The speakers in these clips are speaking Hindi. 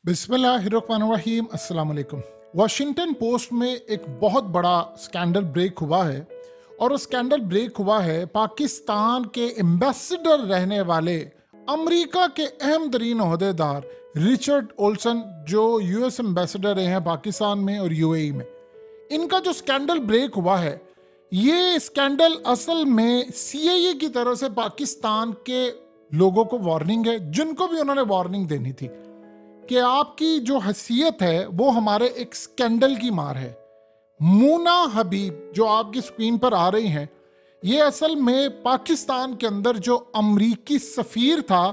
बिस्मिल्लाहिर्रहमानिर्रहीम अस्सलाम वालेकुम। वॉशिंगटन पोस्ट में एक बहुत बड़ा स्कैंडल ब्रेक हुआ है और वो स्कैंडल ब्रेक हुआ है पाकिस्तान के एम्बेसडर रहने वाले अमेरिका के अहम तरीन ओहदेदार रिचर्ड ओल्सन, जो यूएस एम्बेसडर रहे हैं पाकिस्तान में और यूएई में। इनका जो स्कैंडल ब्रेक हुआ है, ये स्कैंडल असल में सीआईए की तरफ से पाकिस्तान के लोगों को वार्निंग है, जिनको भी उन्होंने वार्निंग देनी थी कि आपकी जो हैसियत है वो हमारे एक स्कैंडल की मार है। मूना हबीब जो आपकी स्क्रीन पर आ रही हैं, ये असल में पाकिस्तान के अंदर जो अमरीकी सफ़ीर था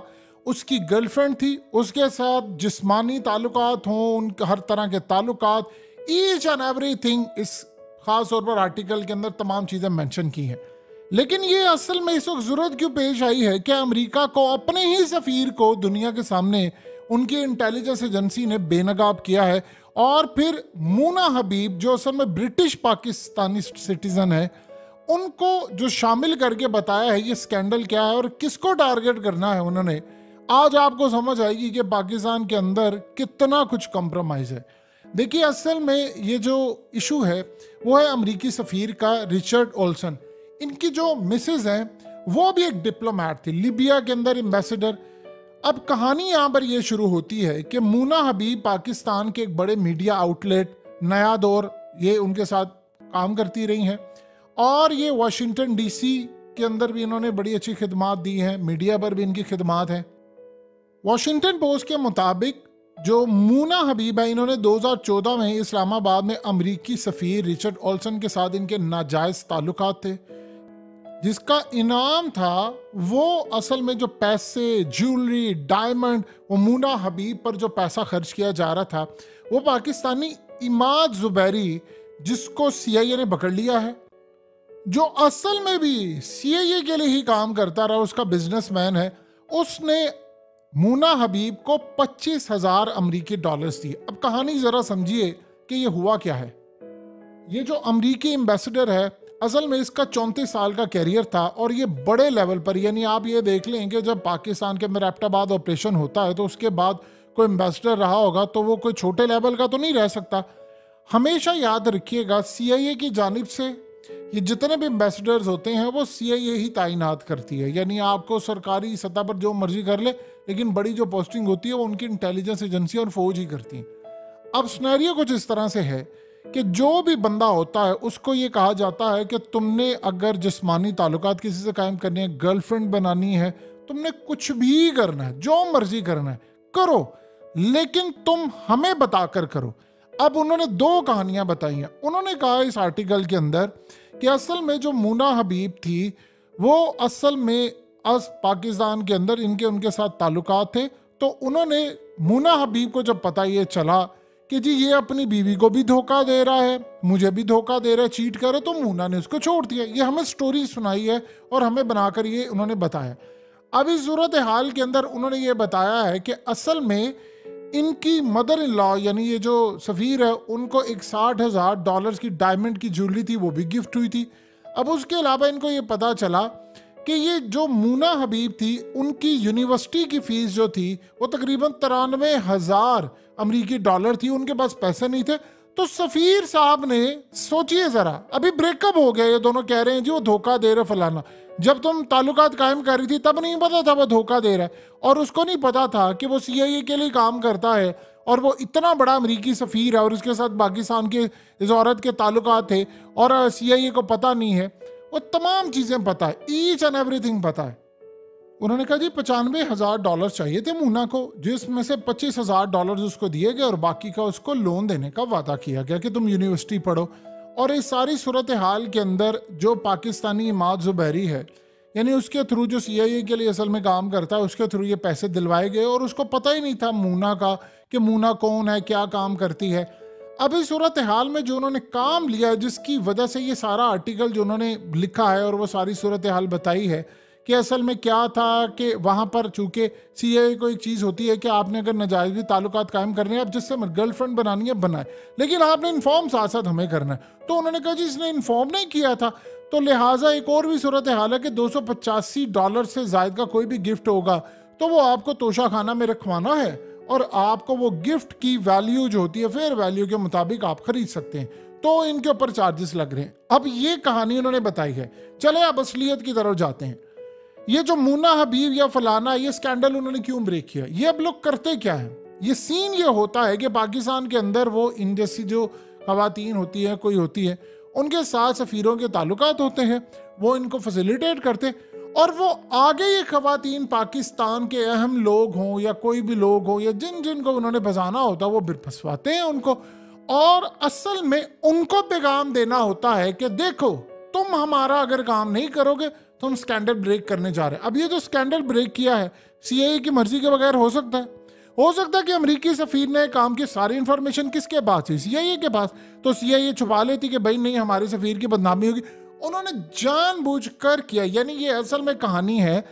उसकी गर्लफ्रेंड थी। उसके साथ जिस्मानी ताल्लुकात हों, उनके हर तरह के ताल्लुकात, ईच एंड एवरीथिंग इस खास तौर पर आर्टिकल के अंदर तमाम चीज़ें मेंशन की हैं। लेकिन ये असल में इस वक्त ज़रूरत क्यों पेश आई है कि अमेरिका को अपने ही सफ़ीर को दुनिया के सामने उनकी इंटेलिजेंस एजेंसी ने बेनकाब किया है, और फिर मूना हबीब जो असल में ब्रिटिश पाकिस्तानी सिटीज़न है, उनको जो शामिल करके बताया है ये स्कैंडल क्या है और किसको टारगेट करना है उन्होंने। आज आपको समझ आएगी कि पाकिस्तान के अंदर कितना कुछ कंप्रोमाइज़ है। देखिए, असल में ये जो इशू है वो है अमरीकी सफ़ीर का रिचर्ड ओल्सन। इनकी जो मिसेज हैं वो भी एक डिप्लोमेट थी, लिबिया के अंदर एम्बेसडर। अब कहानी यहाँ पर यह शुरू होती है कि मूना हबीब पाकिस्तान के एक बड़े मीडिया आउटलेट नया दौर, ये उनके साथ काम करती रही हैं, और ये वाशिंगटन डीसी के अंदर भी इन्होंने बड़ी अच्छी खिदमात दी हैं, मीडिया पर भी इनकी खिदमात हैं। वॉशिंगटन पोस्ट के मुताबिक जो मूना हबीब है, इन्होंने 2014 में इस्लामाबाद में अमरीकी सफ़ीर रिचर्ड ओल्सन के साथ इनके नाजायज़ ताल्लुकात थे, जिसका इनाम था वो असल में जो पैसे, ज्वेलरी, डायमंड, वो मूना हबीब पर जो पैसा खर्च किया जा रहा था वो पाकिस्तानी इमाद जुबैरी, जिसको सीआईए ने पकड़ लिया है, जो असल में भी सीआईए के लिए ही काम करता रहा, उसका बिजनेसमैन है, उसने मूना हबीब को 25,000 अमरीकी डॉलर्स दिए। अब कहानी ज़रा समझिए कि ये हुआ क्या है। ये जो अमरीकी एम्बेसडर है, असल में इसका 34 साल का कैरियर था, और ये बड़े लेवल पर, यानी आप ये देख लें कि जब पाकिस्तान के अंदर एबटाबाद ऑपरेशन होता है तो उसके बाद कोई एम्बेसडर रहा होगा तो वो कोई छोटे लेवल का तो नहीं रह सकता। हमेशा याद रखिएगा, सीआईए की जानिब से ये जितने भी एम्बेसडर्स होते हैं वो सीआईए ही तैनात करती है, यानी आपको सरकारी सतह पर जो मर्जी कर ले, लेकिन बड़ी जो पोस्टिंग होती है वो उनकी इंटेलिजेंस एजेंसी और फौज ही करती है। अब सिनेरियो कुछ इस तरह से है कि जो भी बंदा होता है उसको ये कहा जाता है कि तुमने अगर जिस्मानी ताल्लुकात किसी से कायम करनी है, गर्लफ्रेंड बनानी है, तुमने कुछ भी करना है, जो मर्जी करना है करो, लेकिन तुम हमें बताकर करो। अब उन्होंने दो कहानियां बताई हैं। उन्होंने कहा इस आर्टिकल के अंदर कि असल में जो मूना हबीब थी वो असल में पाकिस्तान के अंदर इनके उनके साथ ताल्लुकात थे, तो उन्होंने मूना हबीब को जब पता ये चला कि जी ये अपनी बीवी को भी धोखा दे रहा है, मुझे भी धोखा दे रहा है, चीट कर रहा है, तो मूना ने उसको छोड़ दिया। ये हमें स्टोरी सुनाई है और हमें बनाकर ये उन्होंने बताया। अब इस सूरत हाल के अंदर उन्होंने ये बताया है कि असल में इनकी मदर इन लॉ, यानी ये जो सफ़ीर है, उनको एक 60,000 डॉलर्स की डायमंड की ज्वेलरी थी, वो भी गिफ्ट हुई थी। अब उसके अलावा इनको ये पता चला कि ये जो मूना हबीब थी, उनकी यूनिवर्सिटी की फ़ीस जो थी वो तकरीबन 93,000 अमरीकी डॉलर थी, उनके पास पैसे नहीं थे। तो सफ़ीर साहब ने, सोचिए ज़रा, अभी ब्रेकअप हो गया, ये दोनों कह रहे हैं जी वो धोखा दे रहे फलाना। जब तुम ताल्लुकात कायम कर रही थी तब नहीं पता था वो धोखा दे रहा है, और उसको नहीं पता था कि वो सीआईए के लिए काम करता है और वो इतना बड़ा अमरीकी सफ़ीर है और उसके साथ पाकिस्तान के इस औरत के ताल्लुकात थे और सीआईए को पता नहीं है। वो तमाम चीज़ें पता है, ईच एंड एवरीथिंग पता है। उन्होंने कहा जी 95,000 डॉलर चाहिए थे मूना को, जिसमें से 25,000 डॉलर उसको दिए गए और बाकी का उसको लोन देने का वादा किया गया कि तुम यूनिवर्सिटी पढ़ो। और इस सारी सूरत हाल के अंदर जो पाकिस्तानी इमाद जुबैरी है, यानी उसके थ्रू जो सीआईए के लिए असल में काम करता है, उसके थ्रू ये पैसे दिलवाए गए और उसको पता ही नहीं था मूना का कि मूना कौन है, क्या काम करती है। अब इस सूरत हाल में जो उन्होंने काम लिया है, जिसकी वजह से ये सारा आर्टिकल जो उन्होंने लिखा है और वो सारी सूरत हाल बताई है कि असल में क्या था कि वहाँ पर चूँकि सीआईए को एक चीज़ होती है कि आपने अगर नाजायज़ भी ताल्लुकात कायम करने हैं, आप जिससे गर्लफ्रेंड बनानी है बनाए, लेकिन आपने इन्फॉर्म साथ साथ हमें करना है। तो उन्होंने कहा जी इसने इन्फॉर्म नहीं किया था, तो लिहाजा एक और भी सूरत हाल है कि $285 से ज़ायद का कोई भी गिफ्ट होगा तो वो आपको तोशा खाना में रखवाना है और आपको वो गिफ्ट की वैल्यू जो होती है फेयर वैल्यू के मुताबिक आप खरीद सकते हैं, तो इनके ऊपर चार्जेस लग रहे हैं। अब ये कहानी उन्होंने बताई है। चले अब असलियत की तरफ जाते हैं। ये जो मुन्ना हबीब या फलाना ये स्कैंडल उन्होंने क्यों ब्रेक किया, ये अब लोग करते क्या है। ये सीन ये होता है कि पाकिस्तान के अंदर वो इन जैसी जो खवातीन होती है, कोई होती है, उनके साथ सफ़ीरों के ताल्लुकात होते हैं, वो इनको फैसिलिटेट करते, और वो आगे ये खवातीन पाकिस्तान के अहम लोग हों या कोई भी लोग हो या जिन जिनको उन्होंने फंसाना होता है वो फिर फंसवाते हैं उनको, और असल में उनको पैगाम देना होता है कि देखो तुम हमारा अगर काम नहीं करोगे तो हम स्कैंडल ब्रेक करने जा रहे हैं। अब ये जो स्कैंडल ब्रेक किया है CIA की मर्जी के बगैर हो सकता है। हो सकता है कि अमेरिकी सफीर ने काम की सारी इंफॉर्मेशन किसके पास है, CIA के पास, तो CIA छुपा लेती कि भाई नहीं हमारे सफीर की बदनामी होगी। उन्होंने जानबूझकर किया। यानी ये असल में कहानी है,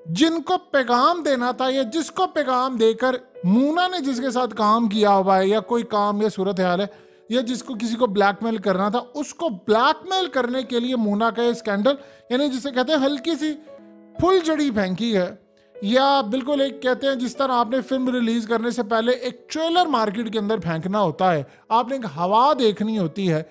जिनको पैगाम देना था या जिसको पैगाम देकर मूना ने जिसके साथ काम किया हुआ है या कोई काम या सूरत हाल है या जिसको किसी को ब्लैकमेल करना था, उसको ब्लैकमेल करने के लिए मूना का स्कैंडल, यानी जिसे कहते हैं हल्की सी फुलझड़ी फेंकी है, या बिल्कुल एक कहते हैं जिस तरह आपने फिल्म रिलीज करने से पहले एक ट्रेलर मार्केट के अंदर फेंकना होता है, आपने एक हवा देखनी होती है।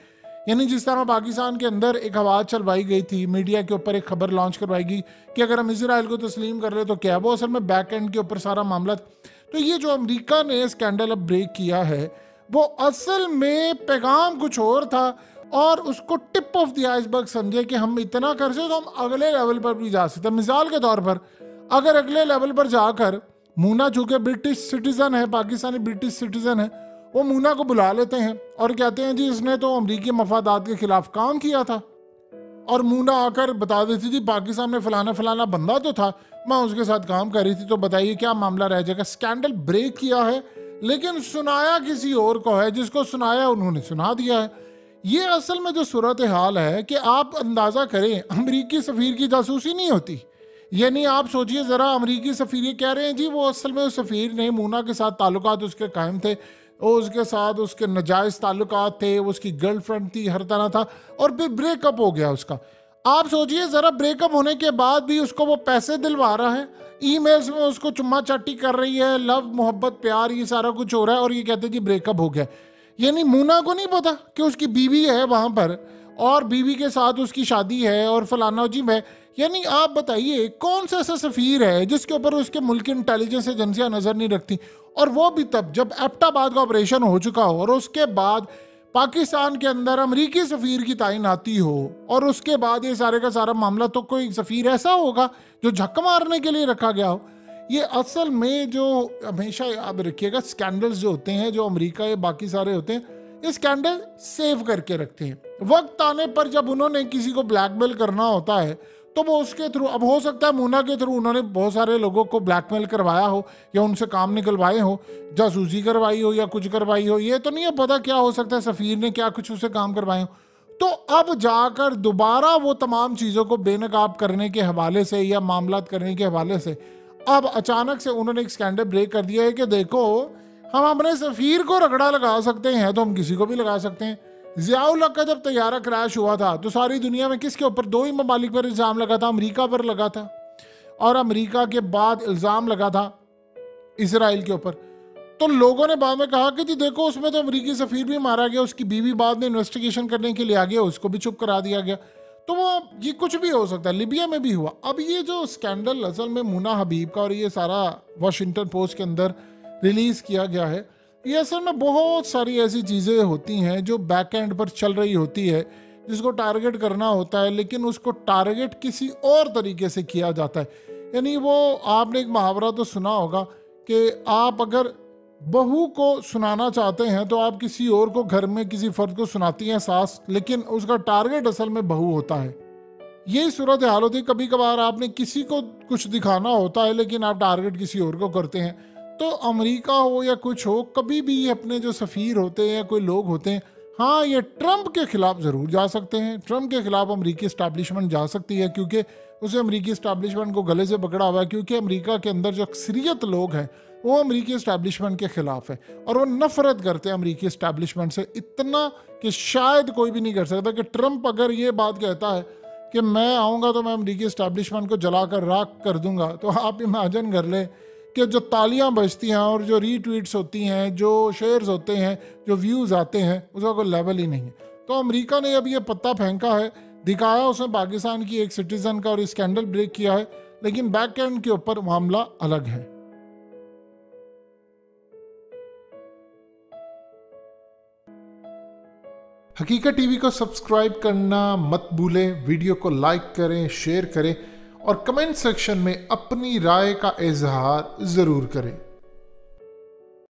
यानी जिस तरह पाकिस्तान के अंदर एक हवा चलवाई गई थी, मीडिया के ऊपर एक खबर लॉन्च करवाई गई कि अगर हम इजराइल को तस्लीम कर रहे तो क्या, वो असल में बैक एंड के ऊपर सारा मामला। तो ये जो अमेरिका ने स्कैंडल अब ब्रेक किया है वो असल में पैगाम कुछ और था, और उसको टिप ऑफ द आइसबर्ग समझे कि हम इतना कर सकते तो हम अगले लेवल पर भी जा सकते हैं। मिसाल के तौर पर अगर अगले लेवल पर जाकर मूना चूंकि ब्रिटिश सिटीजन है, पाकिस्तानी ब्रिटिश सिटीजन है, वो मूना को बुला लेते हैं और कहते हैं जी इसने तो अमरीकी मफादात के खिलाफ काम किया था, और मूना आकर बता देती थी पाकिस्तान में फलाना फलाना बंदा तो था, मैं उसके साथ काम कर रही थी, तो बताइए क्या मामला रह जाएगा। स्कैंडल ब्रेक किया है लेकिन सुनाया किसी और को है, जिसको सुनाया उन्होंने सुना दिया है। ये असल में जो सूरत हाल है कि आप अंदाज़ा करें, अमरीकी सफ़ीर की जासूसी नहीं होती। यानी आप सोचिए ज़रा, अमरीकी सफ़ीर ये कह रहे हैं जी वो असल में उस सफ़ीर ने मूना के साथ ताल्लुकात उसके कायम थे, उसके साथ उसके नाजायज़ ताल्लुकात थे, उसकी गर्लफ्रेंड थी, हर तरह था, और फिर ब्रेकअप हो गया उसका। आप सोचिए ज़रा, ब्रेकअप होने के बाद भी उसको वो पैसे दिलवा रहा है, ईमेल्स में उसको चुम्मा चाटी कर रही है, लव मोहब्बत प्यार ये सारा कुछ हो रहा है, और ये कहते हैं जी ब्रेकअप हो गया। यानी मूना को नहीं पता कि उसकी बीवी है वहाँ पर और बीवी के साथ उसकी शादी है और फलाना जी मैं। यानी आप बताइए कौन सा ऐसा सफ़ीर है जिसके ऊपर उसके मुल्क की इंटेलिजेंस एजेंसियाँ नज़र नहीं रखती, और वो भी तब जब एबटाबाद का ऑपरेशन हो चुका हो और उसके बाद पाकिस्तान के अंदर अमरीकी सफ़ीर की तैनाती हो, और उसके बाद ये सारे का सारा मामला, तो कोई सफ़ीर ऐसा होगा जो झक मारने के लिए रखा गया हो। ये असल में जो हमेशा याद रखिएगा, स्कैंडल्स जो होते हैं जो अमेरिका या बाकी सारे होते हैं, ये स्कैंडल सेव करके रखते हैं। वक्त आने पर जब उन्होंने किसी को ब्लैकमेल करना होता है तो वो उसके थ्रू, अब हो सकता है मूना के थ्रू उन्होंने बहुत सारे लोगों को ब्लैकमेल करवाया हो या उनसे काम निकलवाए हो, जासूसी करवाई हो या कुछ करवाई हो, ये तो नहीं है पता क्या हो सकता है, सफ़ीर ने क्या कुछ उससे काम करवाए हो। तो अब जाकर दोबारा वो तमाम चीज़ों को बेनकाब करने के हवाले से या मामलात करने के हवाले से अब अचानक से उन्होंने एक स्कैंडल ब्रेक कर दिया है कि देखो हम अपने सफ़ीर को रगड़ा लगा सकते हैं तो हम किसी को भी लगा सकते हैं। ज़ियाउल हक का जब तैयारा क्रैश हुआ था तो सारी दुनिया में किसके ऊपर, दो ही ममालिक पर इल्ज़ाम लगा था, अमेरिका पर लगा था, और अमेरिका के बाद इल्ज़ाम लगा था इसराइल के ऊपर। तो लोगों ने बाद में कहा कि जी देखो उसमें तो अमेरिकी सफ़ीर भी मारा गया, उसकी बीवी बाद में इन्वेस्टिगेशन करने के लिए आ गया, उसको भी चुप करा दिया गया। तो वो ये कुछ भी हो सकता है, लिबिया में भी हुआ। अब ये जो स्कैंडल असल में मुन्ना हबीब का और ये सारा वॉशिंगटन पोस्ट के अंदर रिलीज़ किया गया है, ये असल में बहुत सारी ऐसी चीज़ें होती हैं जो बैक एंड पर चल रही होती है, जिसको टारगेट करना होता है, लेकिन उसको टारगेट किसी और तरीके से किया जाता है। यानी वो आपने एक मुहावरा तो सुना होगा कि आप अगर बहू को सुनाना चाहते हैं तो आप किसी और को घर में किसी फर्द को सुनाती हैं सास, लेकिन उसका टारगेट असल में बहू होता है। यही सूरत हाल होती है। कभी कभार आपने किसी को कुछ दिखाना होता है लेकिन आप टारगेट किसी और को करते हैं। तो अमेरिका हो या कुछ हो, कभी भी अपने जो सफ़ीर होते हैं या कोई लोग होते हैं, हाँ ये ट्रंप के खिलाफ ज़रूर जा सकते हैं, ट्रंप के खिलाफ अमेरिकी इस्टेब्लिशमेंट जा सकती है, क्योंकि उसे अमेरिकी इस्टेब्लिशमेंट को गले से पकड़ा हुआ है, क्योंकि अमेरिका के अंदर जो अक्सरियत लोग हैं वो अमेरिकी इस्टेब्लिशमेंट के ख़िलाफ़ है और वो नफ़रत करते हैं अमेरिकी इस्टेब्लिशमेंट से, इतना कि शायद कोई भी नहीं कर सकता कि ट्रंप अगर ये बात कहता है कि मैं आऊँगा तो मैं अमेरिकी इस्टेब्लिशमेंट को जला कर राख कर दूँगा, तो आप इमेजिन कर ले कि जो तालियां बजती हैं और जो रीट्वीट्स होती हैं, जो शेयर्स होते हैं, जो व्यूज़ आते हैं, उसका कोई लेवल ही नहीं है। तो अमेरिका ने अब ये पत्ता फेंका है, दिखाया उसने पाकिस्तान की एक सिटीज़न का और स्कैंडल ब्रेक किया है, लेकिन बैक एंड के ऊपर मामला अलग है। हकीकत टीवी को सब्सक्राइब करना मत भूलें, वीडियो को लाइक करें, शेयर करें और कमेंट सेक्शन में अपनी राय का इजहार ज़रूर करें।